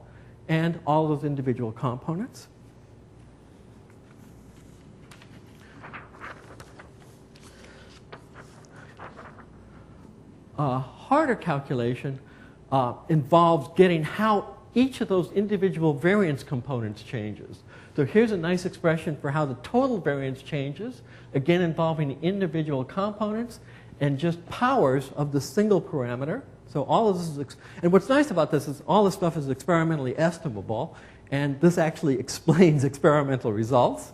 B: and all those individual components. A harder calculation involves getting how each of those individual variance components changes. So here's a nice expression for how the total variance changes, again involving the individual components and just powers of the single parameter. So all of this is, and what's nice about this is all this stuff is experimentally estimable, and this actually explains experimental results.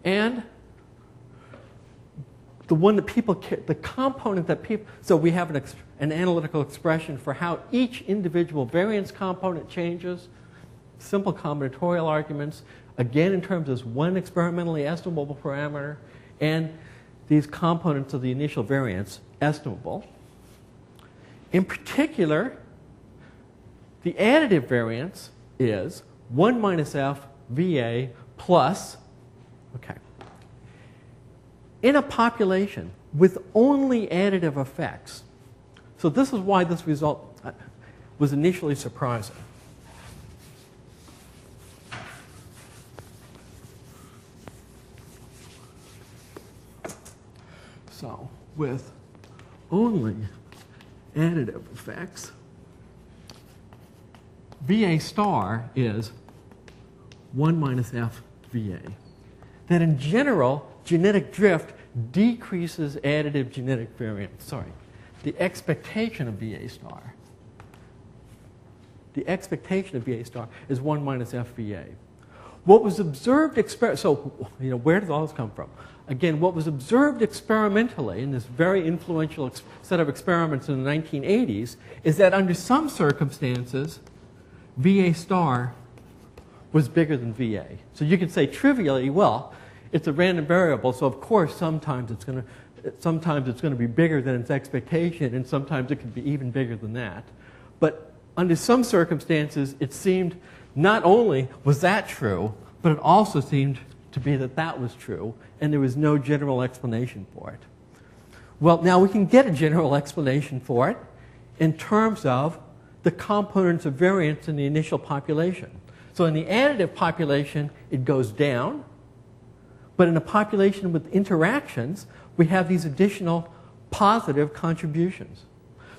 B: And the one that people, the component that people, so we have an analytical expression for how each individual variance component changes, simple combinatorial arguments, again in terms of one experimentally estimable parameter, and these components of the initial variance estimable. In particular, the additive variance is 1 minus f VA plus, okay, in a population with only additive effects. So this is why this result was initially surprising. So with only additive effects, VA star is 1 minus f VA. That in general, genetic drift decreases additive genetic variance. Sorry, the expectation of VA star. the expectation of VA star is 1 minus FVA. What was observed, so where does all this come from? Again, what was observed experimentally in this very influential set of experiments in the 1980s is that under some circumstances, VA star was bigger than VA. So you could say trivially, well, it's a random variable, so of course sometimes it's going to be bigger than its expectation, and sometimes it could be even bigger than that. But under some circumstances, it seemed not only was that true, but it also seemed to be that that was true, and there was no general explanation for it. Well, now we can get a general explanation for it in terms of the components of variance in the initial population. So in the additive population, it goes down, but in a population with interactions, we have these additional positive contributions.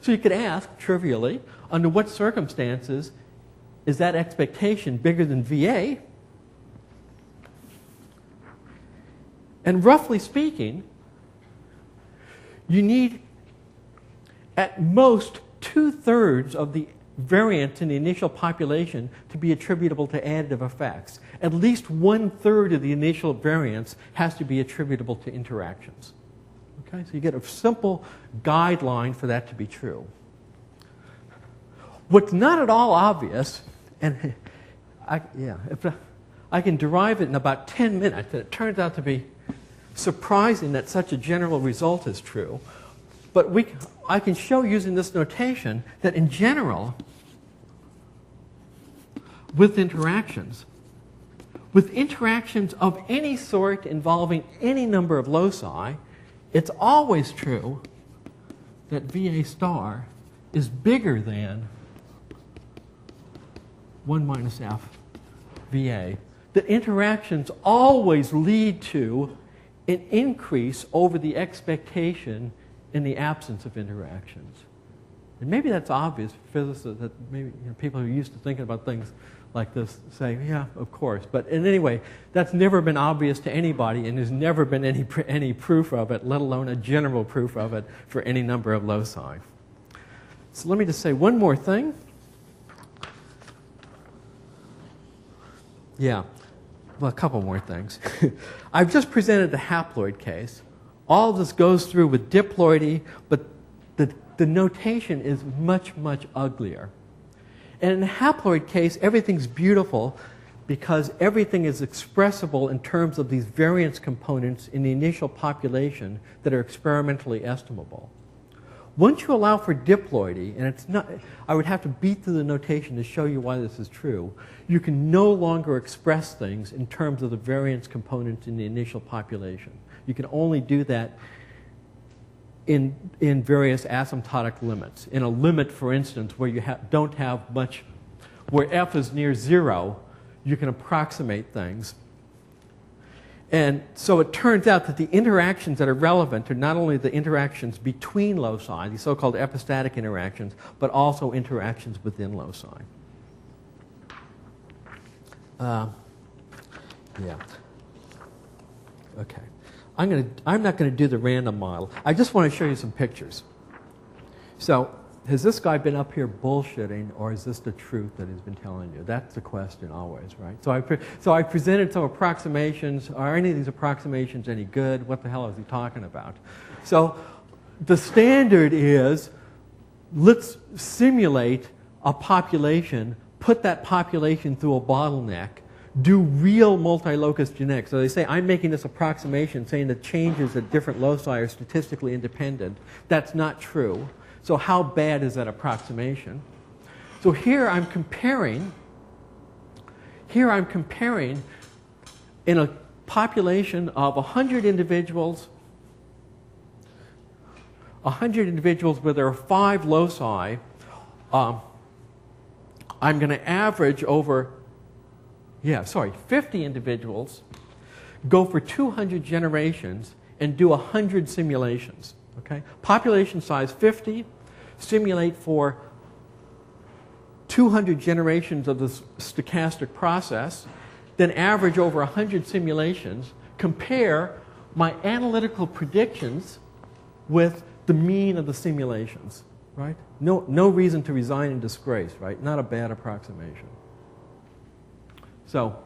B: So you could ask, trivially, under what circumstances is that expectation bigger than VA? And roughly speaking, you need at most 2/3 of the variance in the initial population to be attributable to additive effects. At least 1/3 of the initial variance has to be attributable to interactions. Okay, so you get a simple guideline for that to be true. What's not at all obvious, and I can derive it in about 10 minutes, and it turns out to be surprising that such a general result is true. But I can show using this notation that in general, with interactions of any sort involving any number of loci, it's always true that VA star is bigger than 1 minus F VA. That interactions always lead to an increase over the expectation in the absence of interactions. And maybe that's obvious for physicists, that maybe people who are used to thinking about things like this say, yeah, of course. But in any way, that's never been obvious to anybody, and there's never been any proof of it, let alone a general proof of it for any number of loci. So let me just say one more thing. Yeah, well, a couple more things. I've just presented the haploid case. All of this goes through with diploidy, but the notation is much, much uglier. And in the haploid case, everything's beautiful because everything is expressible in terms of these variance components in the initial population that are experimentally estimable. Once you allow for diploidy, and it's not, I would have to beat through the notation to show you why this is true, you can no longer express things in terms of the variance components in the initial population. You can only do that in various asymptotic limits. In a limit, for instance, where you don't have much, where f is near 0, you can approximate things. And so it turns out that the interactions that are relevant are not only the interactions between loci, the so-called epistatic interactions, but also interactions within loci. Yeah. Okay. I'm not going to do the random model. I just want to show you some pictures. So, has this guy been up here bullshitting, or is this the truth that he's been telling you? That's the question always, right? So I presented some approximations. Are any of these approximations any good? What the hell is he talking about? So the standard is, let's simulate a population, put that population through a bottleneck, do real multi-locus genetics. So they say, I'm making this approximation saying that changes at different loci are statistically independent. That's not true. So how bad is that approximation? So here I'm comparing in a population of 100 individuals where there are 5 loci. I'm going to average over 50 individuals, go for 200 generations, and do 100 simulations. Okay? Population size 50, simulate for 200 generations of this stochastic process, then average over 100 simulations, compare my analytical predictions with the mean of the simulations. right? No reason to resign in disgrace, right? Not a bad approximation. So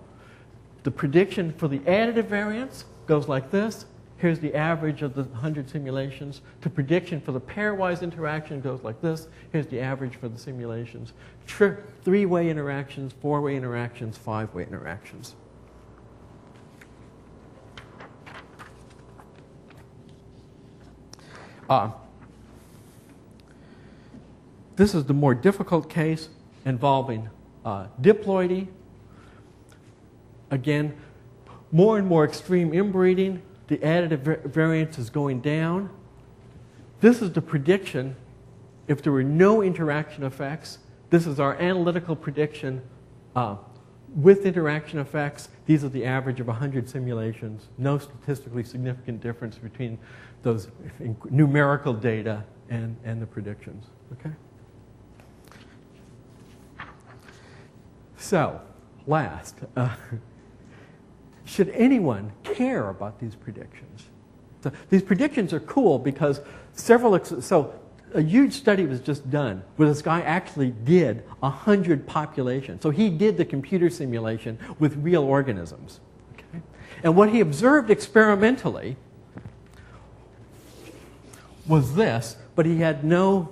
B: the prediction for the additive variance goes like this. Here's the average of the 100 simulations. The prediction for the pairwise interaction goes like this. Here's the average for the simulations. Three-way interactions, four-way interactions, five-way interactions. This is the more difficult case involving diploidy. Again, more and more extreme inbreeding. The additive variance is going down. This is the prediction if there were no interaction effects. This is our analytical prediction with interaction effects. These are the average of 100 simulations. No statistically significant difference between those numerical data and the predictions. Okay? So, last. Should anyone care about these predictions? So these predictions are cool because a huge study was just done where this guy actually did 100 populations. So he did the computer simulation with real organisms. Okay? And what he observed experimentally was this, but he had no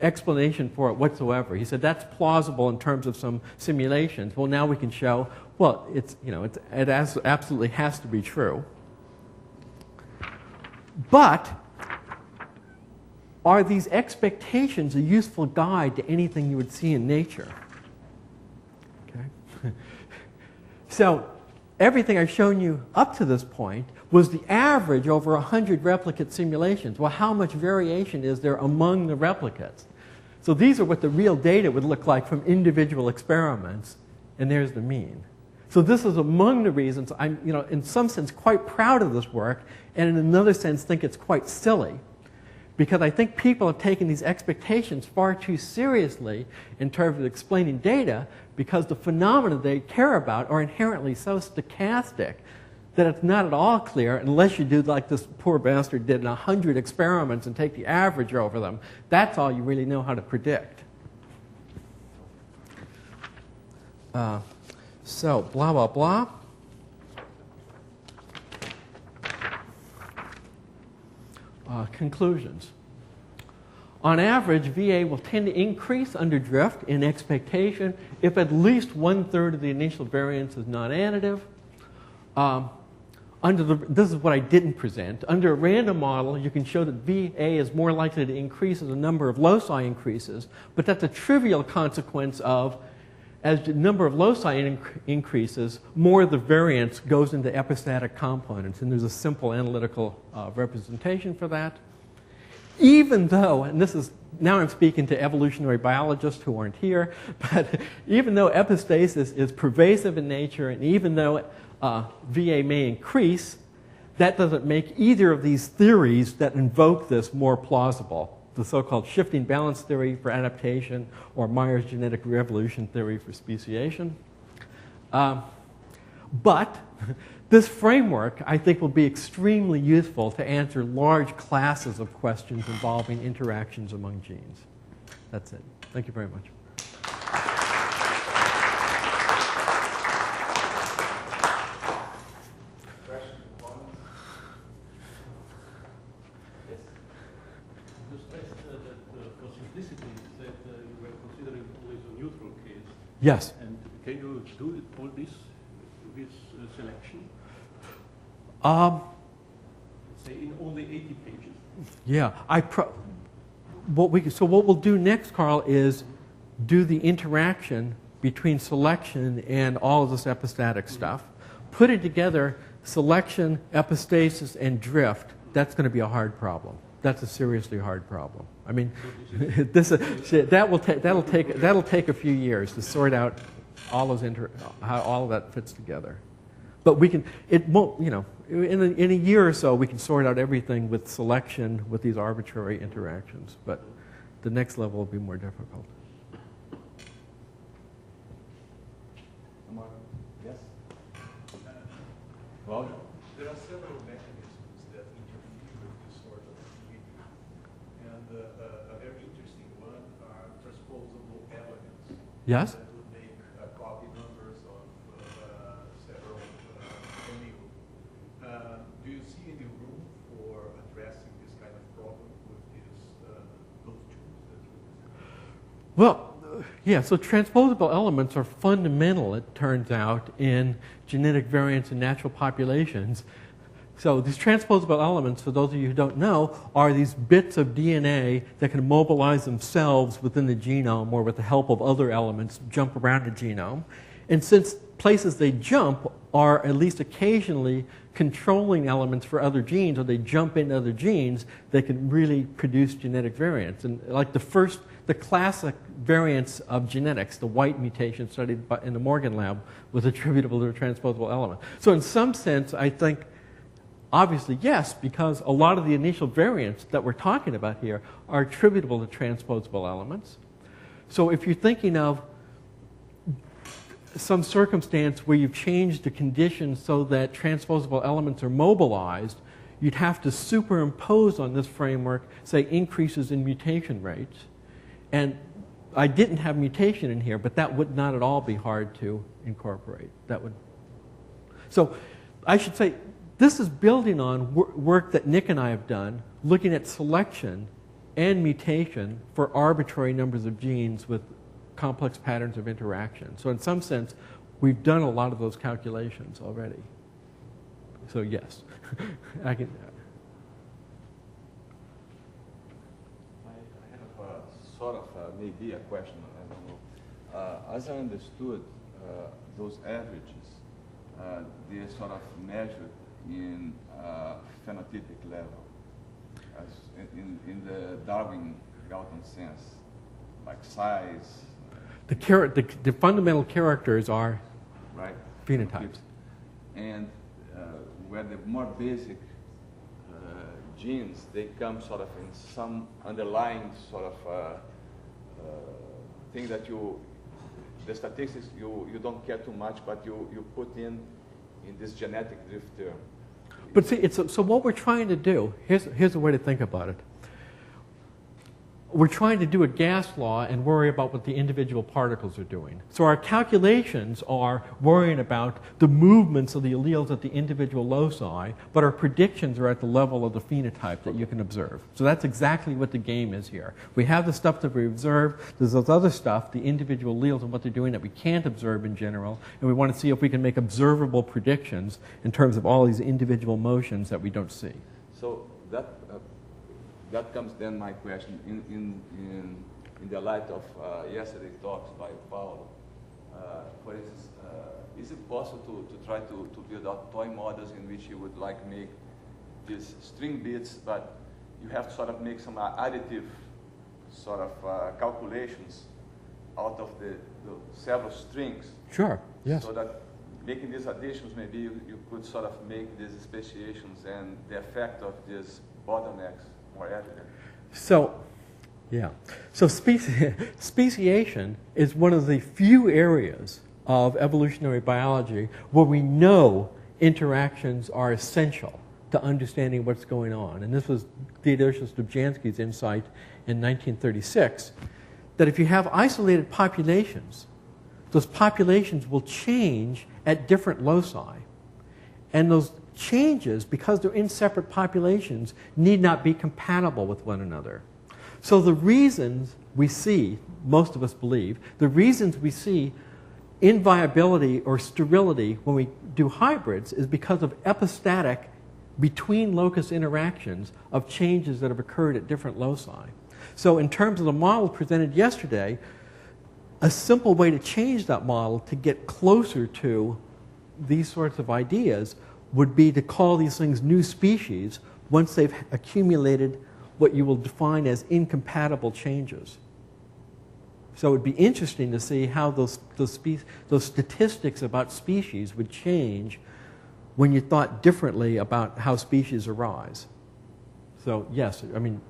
B: explanation for it whatsoever. He said that's plausible in terms of some simulations. Well, now we can show, well, it absolutely has to be true. But are these expectations a useful guide to anything you would see in nature? Okay. So everything I've shown you up to this point was the average over 100 replicate simulations. Well, how much variation is there among the replicates? So these are what the real data would look like from individual experiments, and there's the mean. So this is among the reasons I'm, in some sense, quite proud of this work, and in another sense think it's quite silly, because I think people have taken these expectations far too seriously in terms of explaining data, because the phenomena they care about are inherently so stochastic that it's not at all clear unless you do like this poor bastard did in 100 experiments and take the average over them. That's all you really know how to predict. So, blah, blah, blah. Conclusions. On average, VA will tend to increase under drift in expectation if at least 1/3 of the initial variance is non-additive. This is what I didn't present. Under a random model, you can show that VA is more likely to increase as the number of loci increases, but that's a trivial consequence of, as the number of loci increases, more of the variance goes into epistatic components, and there's a simple analytical representation for that. Even though, and this is, now I'm speaking to evolutionary biologists who aren't here, but even though epistasis is pervasive in nature, and even though VA may increase, that doesn't make either of these theories that invoke this more plausible. The so-called shifting balance theory for adaptation or Meyer's genetic revolution theory for speciation. But this framework, I think, will be extremely useful to answer large classes of questions involving interactions among genes. That's it. Thank you very much. Yes.
C: And can you do all this with selection? Say in only 80 pages.
B: Yeah. What we'll do next, Carl, is do the interaction between selection and all of this epistatic stuff. Put it together, selection, epistasis, and drift. That's going to be a hard problem. That's a seriously hard problem. I mean, that'll take a few years to sort out all those how all of that fits together. But we can. It won't. In a year or so, we can sort out everything with selection with these arbitrary interactions. But the next level will be more difficult.
A: Yes. Well, there are several mechanisms that interfere with this sort of behavior. And a very
B: Yes?
D: That would make copy numbers of several allele. Do you see any room for addressing this kind of problem with those tools that you
B: Well, yeah, so transposable elements are fundamental, it turns out, in genetic variance in natural populations. So these transposable elements, for those of you who don't know, are these bits of DNA that can mobilize themselves within the genome or with the help of other elements jump around the genome. And since places they jump are at least occasionally controlling elements for other genes, or they jump into other genes, they can really produce genetic variants. And like the classic variance of genetics, the white mutation studied in the Morgan lab, was attributable to a transposable element. So in some sense, I think, obviously, yes, because a lot of the initial variants that we're talking about here are attributable to transposable elements. So if you're thinking of some circumstance where you've changed the conditions so that transposable elements are mobilized, you'd have to superimpose on this framework, say, increases in mutation rates. And I didn't have mutation in here, but that would not at all be hard to incorporate. So I should say, this is building on work that Nick and I have done, looking at selection and mutation for arbitrary numbers of genes with complex patterns of interaction. So in some sense, we've done a lot of those calculations already. So yes, I can.
A: I have sort of maybe a question, I don't know. As I understood, those averages, they're sort of measured in phenotypic level, as in the Darwin-Galton sense, like size.
B: The fundamental characters are
A: right
B: phenotypes.
A: And where the more basic genes, they come sort of in some underlying sort of thing that the statistics, you don't care too much, but you put in this genetic drift term.
B: But see, so what we're trying to do, here's a way to think about it. We're trying to do a gas law and worry about what the individual particles are doing. So our calculations are worrying about the movements of the alleles at the individual loci, but our predictions are at the level of the phenotype that you can observe. So that's exactly what the game is here. We have the stuff that we observe. There's this other stuff, the individual alleles and what they're doing that we can't observe in general, and we want to see if we can make observable predictions in terms of all these individual motions that we don't see.
A: So that comes then my question in the light of yesterday's talks by Paulo. For instance, is it possible to try to build out toy models in which you would like make these string bits, but you have to sort of make some additive sort of calculations out of the several strings?
B: Sure, yes.
A: So that making these additions, maybe you could sort of make these speciations and the effect of these bottlenecks more evident.
B: So, yeah. So speciation is one of the few areas of evolutionary biology where we know interactions are essential to understanding what's going on. And this was Theodosius Dobzhansky's insight in 1936, that if you have isolated populations, those populations will change at different loci. And those changes, because they're in separate populations, need not be compatible with one another. So the reasons we see, most of us believe, the reasons we see inviability or sterility when we do hybrids is because of epistatic between locus interactions of changes that have occurred at different loci. So in terms of the model presented yesterday, a simple way to change that model to get closer to these sorts of ideas would be to call these things new species once they've accumulated what you will define as incompatible changes. So it would be interesting to see how those statistics about species would change when you thought differently about how species arise. So yes, I mean,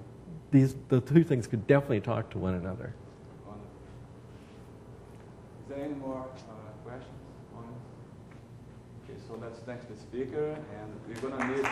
B: the two things could definitely talk to one another.
A: Is there any more questions? Okay, so let's thank the speaker, and we're going to meet.